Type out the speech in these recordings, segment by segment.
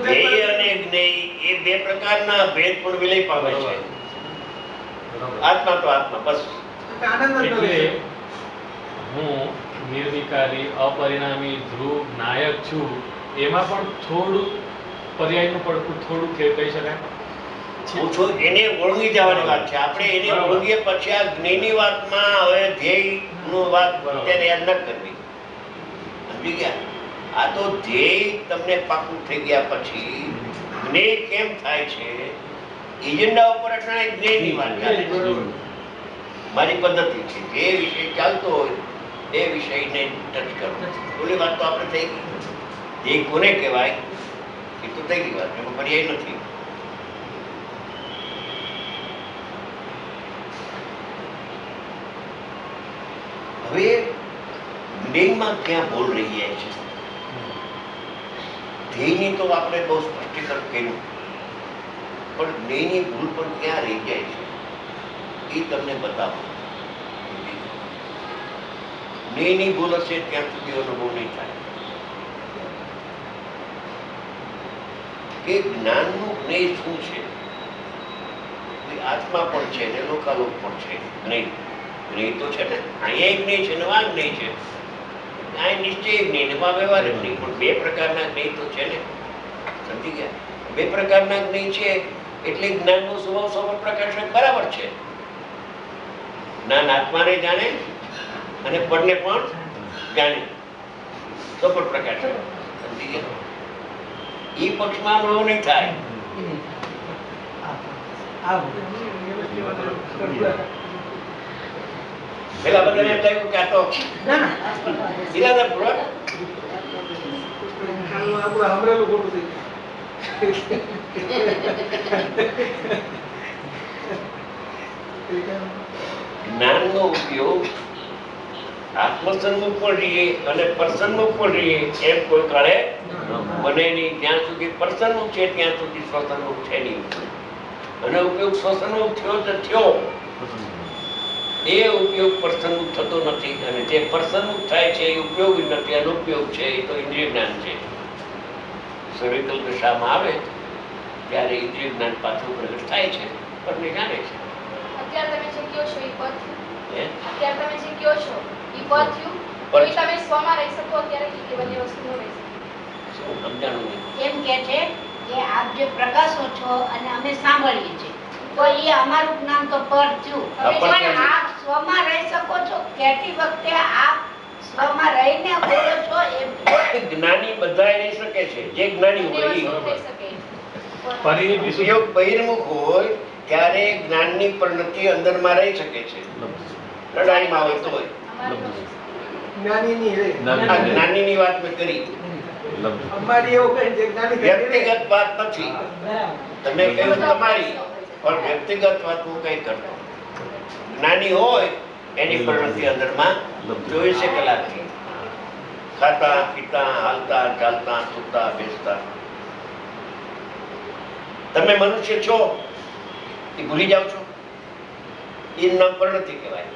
ધ્યેય અને જ્ઞેય એ બે પ્રકારના ભેદ પણ વિલય પામે છે. આત્મા તો આત્મા, બસ. એટલે હું નિર્વિકારી, અપરિણામી, ધ્રુવ, નાયક છું, એમાં પણ થોડું પર્યાયનું પડતું થોડું કહી શકાય. એને ઓળંગી જવાની વાત છે. આપણે એને ઓળંગીએ પછી આ જ્ઞેયની વાતમાં હવે ધ્યેયનું વાત અત્યારે યાદ ન કરવી. સમજી ગયા? આ તો ધ્યેય તમને પાકું થઈ ગયા પછી જ્ઞેય કેમ થાય છે, એજન્ડા ઉપર અટાણે જ્ઞેયની વાત ચાલે છે. મારી પદ્ધતિ છે, જે વિષય ચાલતો હોય એ વિષયને ટચ કરો. ઓલી વાત તો આપણે થઈ ગઈ. ધ્યેય કોને કહેવાય એ તો થઈ ગઈ વાત, એમાં પર્યાય નથી. હવે જ્ઞેયમાં ક્યાં ભૂલ રહી જાય છે? ધ્યેયની તો આપણે બહુ સ્પષ્ટીકરણ કર્યું, પણ જ્ઞેયની ભૂલ પણ ક્યાં રહી જાય છે એ તમને બતાવો. જ્ઞેયની ભૂલ હશે ત્યાં સુધી અનુભવ નહીં થાય કે જ્ઞાનનું જ્ઞેય શું છે. આત્મા પણ છે ને લોકાલોક પણ છે. જ્ઞેય તો છે ને, અહીંયા જ્ઞેય છે ને આ જ્ઞેય છે. આ નિશ્ચય જ્ઞેય ને વ્યવહાર જ્ઞેય, પણ બે પ્રકારના જ્ઞેય તો છે ને. સમજી ગયા? બે પ્રકારના જ્ઞેય છે એટલે જ્ઞાનનો સ્વભાવ સૌ પ્રકાશક બરાબર છે. જ્ઞાન આત્માને જાણે અને પરને પણ જાણે, સૌ પ્રકાશક. સમજી ગયા? એ પક્ષમાં અનુભવ નહીં થાય. પેલા બધાને એમ લાગ્યું કે આ તો ઇરાદાપૂર્વક જ્ઞાનનો ઉપયોગ આત્મસન્મુખ પણ રહીએ અને પરસન્મુખ પણ રહીએ એમ કોઈ કાળે બને નહીં. જ્યાં સુધી પરસન્મુખ છે ત્યાં સુધી સ્વસન્મુખ છે નહીં. અને ઉપયોગ સ્વસન્મુખ થયો તો થયો, એ ઉપયોગ પરસન્મુખ થતો નથી. અને જે પરસન્મુખ થાય છે એ ઉપયોગી નથી, અનુપયોગ છે. એ તો ઇન્દ્રિય જ્ઞાન છે. સર્વિકલ દશામાં આવે ત્યારે ઇન્દ્રિય જ્ઞાન પાછું પ્રગટ થાય છે, પરને જાણે છે. અત્યારે તમે જે કહો છો એ પદ થયું. અત્યારે તમે જે કહો છો એ પદ થયું. કોઈ તમે સ્વમાં રહી શકો અત્યારે કે બંને વસ્તુ ન રહી શકે. શું સમજાણું નહીં? એમ કે છે કે આપ જે પ્રકાશો છો અને અમે સાંભળીએ છીએ, તો એ અમારું જ્ઞાન તો પર થયું. પણ આપ સ્વમાં રહી શકો છો કહેતી વખતે આપ સ્વમાં રહીને બોલો છો એમ? જ્ઞાની બધાય રહી શકે છે. જે જ્ઞાની હોય રહી શકે. ઉપયોગ બહિર્મુખ હોય ત્યારે જ્ઞાનની પરિણતિ અંદરમાં રહી શકે છે. લડાઈમાં હોય તો જ્ઞાનીની વાત મેં કરી. વ્યક્તિગત વાત નથી. તમે કહ્યું તમારી, પણ વ્યક્તિગત વાત હું કઈ કરતો. જ્ઞાની હોય એની પરિણતિ અંદરમાં 24 કલાક ખાતા પીતા હાલતા ચાલતા સૂતા બેસતા. તમે મનુષ્ય છો એ ભૂલી જાવ છો, એ નામ પરિણતિ કહેવાય.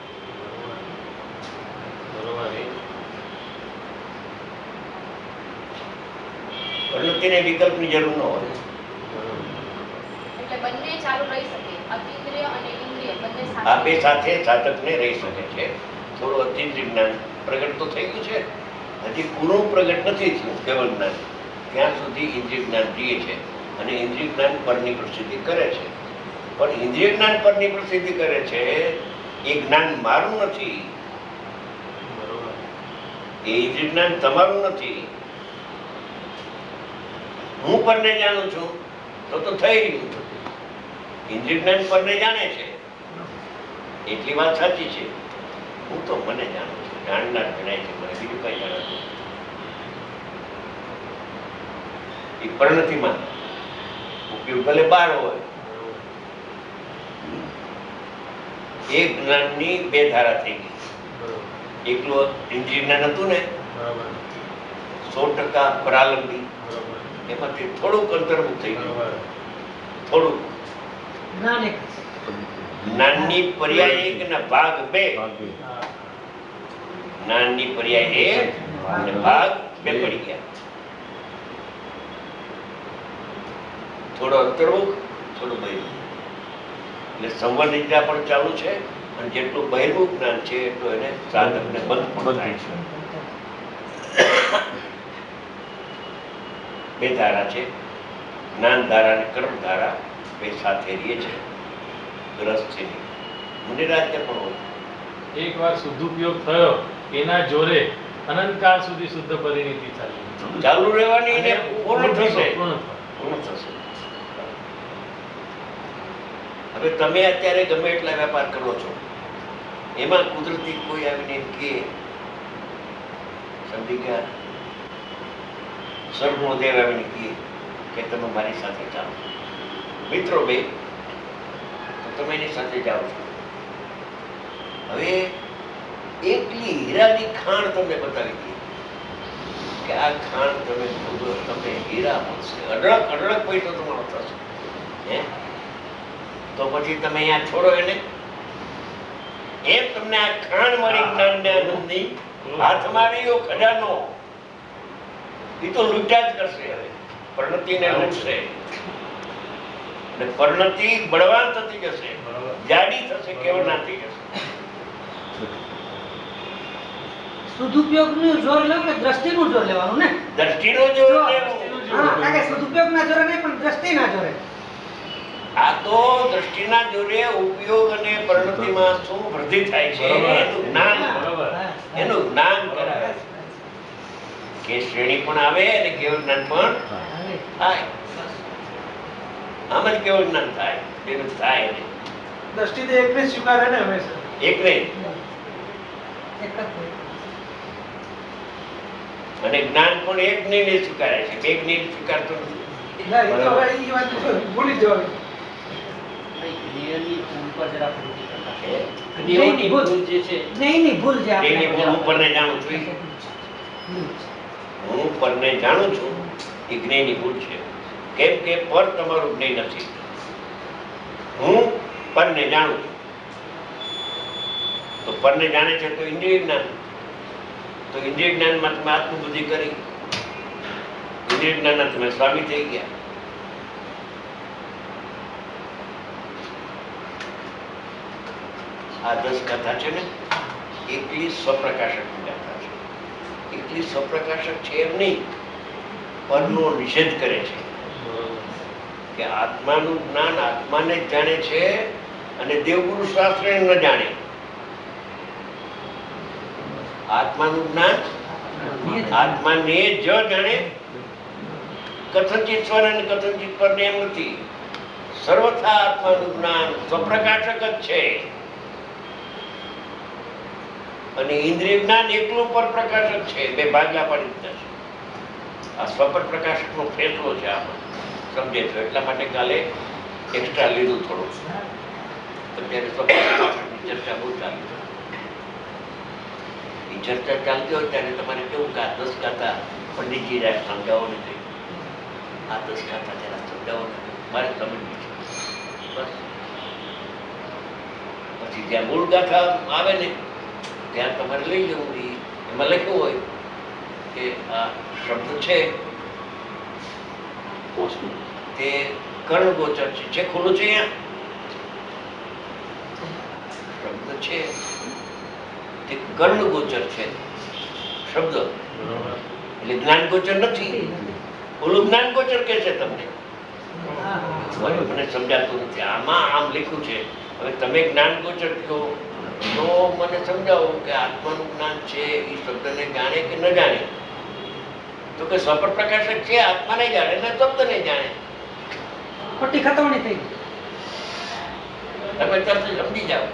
પરિણતિને વિકલ્પની જરૂર ન હોય. એટલે બંને ચાલુ રહી શકે, અતિન્દ્રિય અને ઇન્દ્રિય બંને સાથે. આ બે સાથે સાધકને રહી શકે છે. થોડું અતિન્દ્રિય જ્ઞાન પ્રગટ તો થઈ ગયું છે, હજી પૂરું પ્રગટ નથી થયું કેવળ જ્ઞાન. ત્યાં સુધી ઇન્દ્રિય જ્ઞાન પ્રિય છે અને ઇન્દ્રિય જ્ઞાન પરની પ્રસિદ્ધિ કરે છે. પણ ઇન્દ્રિય જ્ઞાન પરની પ્રસિદ્ધિ કરે છે એ જ્ઞાન મારું નથી, એ ઇન્દ્રિય જ્ઞાન તમારું નથી. હું પરને જાણું છું તો થઈ રહ્યું. ઇન્દ્રિય જ્ઞાન પરને જાણે છે એટલી વાત સાચી છે. હું તો મને જાણું છું, જાણનાર જણાય છે, મને બીજું કઈ જાણતું. એ પરિણતિમાં ઉપયોગ ભલે 12 હોય, એક જ્ઞાનની બે ધારા થઈ ગઈ. એકલું ઇન્દ્રિય જ્ઞાન હતું ને 100% પ્રાલંબી, એમાંથી થોડુંક અંતર્મુખ થઈ ગયું. થોડુંક જ્ઞાનની પર્યાય એક ને ભાગ 2. જ્ઞાનની પર્યાય એક અને ભાગ 2 પડી ગયા. થોડો અંતર્મુખ, થોડું બહિર્મુખ. એટલે સંવર નિદ્રા પણ ચાલુ છે અને જેટલું બહિર્મુખ જ્ઞાન છે એટલું એને સાધકને બંધ પણ થાય છે. બે ધારા છે, જ્ઞાન ધારા અને કર્મ ધારા, બે સાથે રહીએ છે ગ્રસ્તની. મુનિરાજને પણ હોય. એકવાર શુદ્ધુપયોગ થયો એના જોરે અનંતકાળ સુધી શુદ્ધ પરિણીતિ ચાલી. ચાલુ રહેવાની એને પૂર્ણ થશે. પૂર્ણ પૂર્ણ થશે. હવે તમે અત્યારે ગમે એટલા વેપાર કરો છો, એમાં કુદરતી કોઈ આવીને કે સમજી ગયા, સર્વદેવ આવીને કે તમે મારી સાથે ચાલો, મિત્રો બે, તો તમે એની સાથે જાઓ છો. હવે એકલી હીરાની ખાણ તમને બતાવી દઈએ કે આ ખાણ તમે ખોદો, તમે હીરા મળશે, અઢળક અઢળક પૈસો તમારો થશે. હે તો પછી તમે અહીંયા છોડો એને? એમ તમને આ ખાણ મળી જ્ઞાનને આનંદની, હાથમાં રહ્યો ખજાનો, એ તો લૂંટ્યા જ કરશે. હવે પરિણતિને લૂંટશે અને પરિણતિ બળવાન થતી જશે, જાડી થશે, કેવળ ના થઈ જશે. સદુપયોગનું જોર લેવું કે દ્રષ્ટિનું જોર લેવાનું ને? દ્રષ્ટિનો જોર લેવો. હા, કારણ કે સદુપયોગના જોરે નહીં પણ દ્રષ્ટિના જોરે. આ તો દ્રષ્ટિના જોરે ઉપયોગ અને પરિણતિમાં શું વૃદ્ધિ થાય છે એનું જ્ઞાન, બરોબર. એનું જ્ઞાન કરાવે. કે શ્રેણી પણ આવે અને કેવળ જ્ઞાન પણ થાય. આમ જ કેવળ જ્ઞાન થાય, એનું થાય નહીં. દ્રષ્ટિથી એકને સ્વીકારે ને હંમેશા. એક નહીં. એક જ હોય. અને જ્ઞાન પણ એક નહીં સ્વીકારે છે, બે જ્ઞાન સ્વીકારતો નથી. ના, એ તો હવે ઈ વાત ભૂલી જવાની. જ્ઞેયની ભૂલ જે એની આપણે હું ઉપરને જાણું છું, હું પરને જાણું છું, એ જ્ઞેયની ભૂલ છે. કેમ કે પર તમારું જ્ઞેય નથી. હું પરને જાણું છું, તો પરને જાણે છે તો ઇન્દ્રિય જ્ઞાન, તો ઇન્દ્રિય જ્ઞાનમાં તમે આત્મબુદ્ધિ કરી, ઇન્દ્રિય જ્ઞાનના તમે સ્વામી થઈ ગયા. આ 10 કથા છે ને, એકલી સ્વપ્રકાશકની ગાથા છે. એકલી સ્વપ્રકાશક છે એમ નહીં, પરનો નિષેધ કરે છે કે આત્માનું જ્ઞાન આત્માને જ જાણે છે અને દેવગુરુ શાસ્ત્ર ન જાણે. આત્માનું જ્ઞાન આત્માને જ જાણે. કથનચિત સ્વર અને કથનચિત પર એમ નથી. સર્વથા આત્માનું જ્ઞાન સ્વપ્રકાશક જ છે અને ઇન્દ્રિય જ્ઞાન એકલું પર પ્રકાશક છે. બે ભાગલા પાડી દીધા છે. આ સ્વપર પ્રકાશક નો ફેસલો છે. આમાં સમજે છો એટલા માટે કાલે એક્સ્ટ્રા લીધું થોડું. અત્યારે સ્વપર પ્રકાશકની ચર્ચા બહુ ચાલી છે. એ ચર્ચા ચાલતી હોય ત્યારે તમારે કેવું કે આ 10 ગાથા પંડિતજી રાજ સમજાવો નથી, આ 10 ગાથા જરા સમજાવો નથી, મારે સમજવી છે બસ. પછી જ્યાં મૂળ ગાથા આવે ને ત્યાં તમારે લઈ જવું. એમાં લખ્યું હોય કે આ શબ્દ છે તે કર્ણગોચર છે, ખુલ્લું છે. અહીંયા શબ્દ છે તે કર્ણગોચર છે શબ્દ, એટલે જ્ઞાનગોચર નથી. ઓલું જ્ઞાનગોચર કે છે તમને, મને સમજાતું નથી. આમાં આમ લખ્યું છે. હવે તમે જ્ઞાનગોચર કહો તો મને સમજાવો કે આત્માનું જ્ઞાન છે એ શબ્દને જાણે કે ન જાણે? તો કે સ્વપર પ્રકાશક છે, આત્માને જાણે ને શબ્દને જાણે. ખોટી ખતવણી થઈ ગઈ. તમે તરત સમજી જાઓ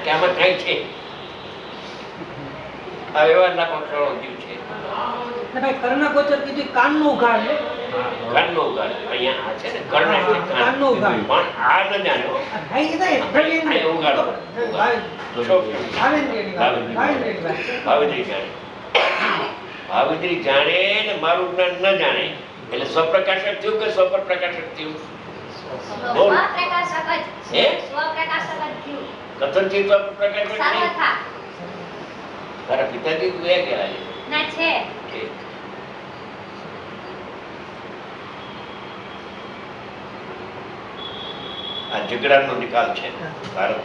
કે આમાં કઈ છે. આ વ્યવહારના પક્ષોનો જીવ છે. ને ભાઈ કર્ણગોચર કીધું કાનનો ઉઘાડ લે. કાનનો ઉગાડ અહીંયા આ છે ને કર્ણ એટલે કાન. કાનનો ઉઘાડ. પણ આ ન જાણ્યો. હા, એ કીધા અહીંયા ઉગાડો. ભાવેન્દ્રની વાત. ભાવેન્દ્રી જાણે. ભાવેન્દ્રી જાણે ને મારું જ્ઞાન ન જાણે એટલે સ્વપ્રકાશક થયું કે સ્વપર પ્રકાશક થયું? બોલ. સ્વપ્રકાશક જ. હે? સ્વપ્રકાશક જ થયું. કથનથી સ્વપર પ્રકાશક નહીં. સર્વથા. તારા પિતાજી ગયા ગયા છે? ના છે. ઠીક. ઝઘડાનો નિકાલ છે ભારત.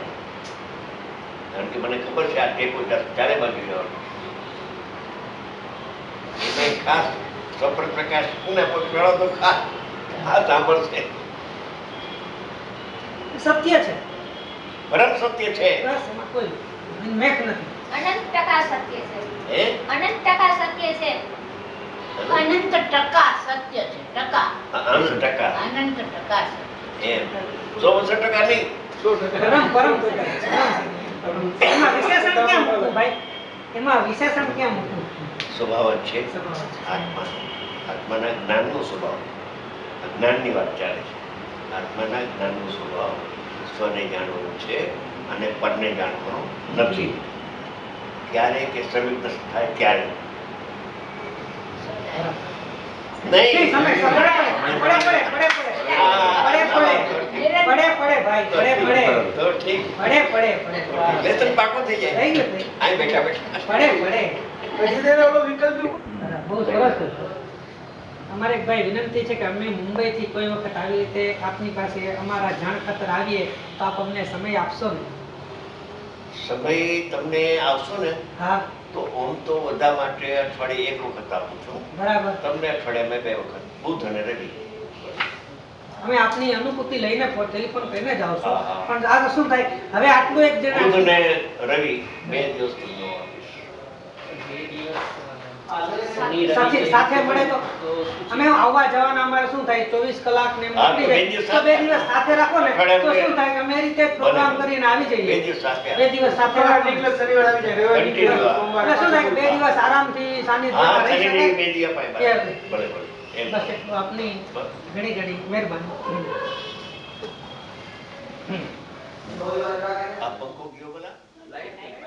કારણ કે મને ખબર છે આ ટેકો ચારે બાજુ જવાનું. એમાં ખાસ સ્વપ્રકાશ ને પેલો તો ખાસ આ સાંભળશે. સત્ય છે પરમ સત્ય છે. બસ એમાં કોઈ મેક નથી. અનંત ટકા સત્ય છે. હે અનંત ટકા સત્ય છે. અનંત ટકા સત્ય છે. ટકા 80%. અનંત ટકા સત્ય. એમ 100% નહીં. 100%. પરમ એમાં વિશેષણ ક્યાં મૂકવું ભાઈ? એમાં વિશેષણ ક્યાં મૂકવું? સ્વભાવ જ છે આત્મા. આત્માના જ્ઞાનનો સ્વભાવ. જ્ઞાનની વાત ચાલે છે. આત્માના જ્ઞાનનો સ્વભાવ સ્વને જાણવાનું છે અને પરને જાણવાનું નથી. ક્યારે કે સંયુક્ત થાય ત્યારે નહીં. સમય પડે ભાઈ પડે તો ઠીક. પડે લેસન પાકો થઈ જાય. થઈ ગયું થઈ. અહીં બેઠા બેઠા પડે પછી તેને ઓલો વિકલ્પ બી બહુ સરસ છે. અમારે એક ભાઈ વિનંતી છે કે અમે મુંબઈથી કોઈ વખત આવી રીતે આપની પાસે અમારા જાણ ખાતર આવીએ તો આપ અમને સમય આપશો ને? સમય તમને આવશો ને હા તો આમ તો બધા માટે અઠવાડિયે એક વખત આપું છું. બરાબર. તમને અઠવાડિયામાં 2 વખત, બુધ અને રવિ. અમે આપની અનુભૂતિ લઈને ટેલિફોન કરીને જ આવશું. હા, હા. પણ આ શું થાય હવે આટલું એક બુધ જણા અને રવિ 2 દિવસ તમને આપીશ. સાથે મળે તો અમે આવવા જવાના અમારે શું થાય 24 કલાક ને એમ હા, નીકળી તો જાય. 2 દિવસ તો 2 દિવસ સાથે રાખો ને તો શું થાય કે અમે એ રીતે પ્રોગ્રામ બરાબર. કરીને આવી 2 જઈએ. દિવસ સાથે 2 દિવસ સાથે શનિવાર રાખો. નીકળે શનિવાર આવી જાય રવિવાર નીકળે Continue. સોમવાર એટલે શું થાય કે 2 દિવસ આરામથી હા, સાનિધ્યમાં રહી શનિની શકાય. 2 દી અપાય એ બરાબર. આપણે. ભલે ભલે એમ. બસ એટલું આપની બસ. ઘણી ઘણી મહેરબાની. આ પંખો ગયો બોલા લાઈટ